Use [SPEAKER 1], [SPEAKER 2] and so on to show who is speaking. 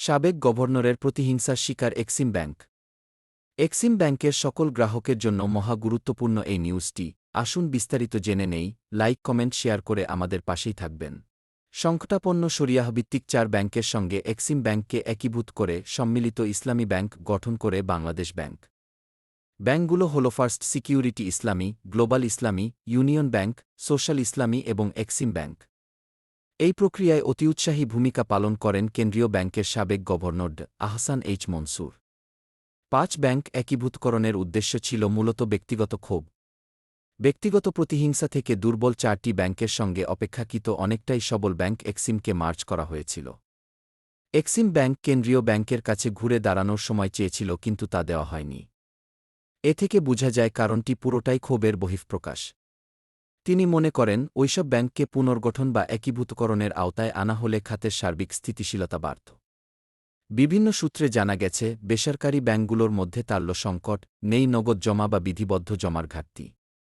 [SPEAKER 1] সাবেক গভর্নরের প্রতিহিংসার শিকার এক্সিম ব্যাংক। এক্সিম ব্যাংকের সকল গ্রাহকের জন্য মহা গুরুত্বপূর্ণ এই নিউজটি। আসুন বিস্তারিত জেনে নেই। লাইক কমেন্ট শেয়ার করে আমাদের পাশেই থাকবেন। সংকটাপন্ন শরিয়াহভিত্তিক 4 ব্যাংকের সঙ্গে এক্সিম ব্যাংককে একীভূত করে সম্মিলিত ইসলামী ব্যাংক গঠন করে বাংলাদেশ ব্যাংক। ব্যাংকগুলো হল ফার্স্ট সিকিউরিটি ইসলামী, গ্লোবাল ইসলামী, ইউনিয়ন ব্যাংক, সোশ্যাল ইসলামী এবং এক্সিম ব্যাংক। এই প্রক্রিয়ায় অতি উৎসাহী ভূমিকা পালন করেন কেন্দ্রীয় ব্যাংকের সাবেক governor Ahsan H Mansur. 5 bank একীভূতকরণের উদ্দেশ্য ছিল মূলত ব্যক্তিগত ক্ষোভ, ব্যক্তিগত প্রতিহিংসা থেকে দুর্বল 4টি ব্যাংকের সঙ্গে অপেক্ষাকৃত অনেকটাই সবল ব্যাংক এক্সিমকে মার্জ করা হয়েছিল। এক্সিম ব্যাংক কেন্দ্রীয় ব্যাংকের কাছে ঘুরে দাঁড়ানোর সময় চেয়েছিল, কিন্তু তা দেওয়া হয়নি। এ থেকে বোঝা যায় কারণটি পুরোটাই ক্ষোভের বহিঃপ্রকাশ। তিনি মনে করেন ওইসব ব্যাংককে পুনর্গঠন বা একীভূতকরণের আওতায় আনা হলে খাতের সার্বিক স্থিতিশীলতা বাড়ত। বিভিন্ন সূত্রে জানা গেছে, বেসরকারি ব্যাংকগুলোর মধ্যে তাল্য সংকট, নেই নগদ জমা বা বিধিবদ্ধ জমার ঘাটতি।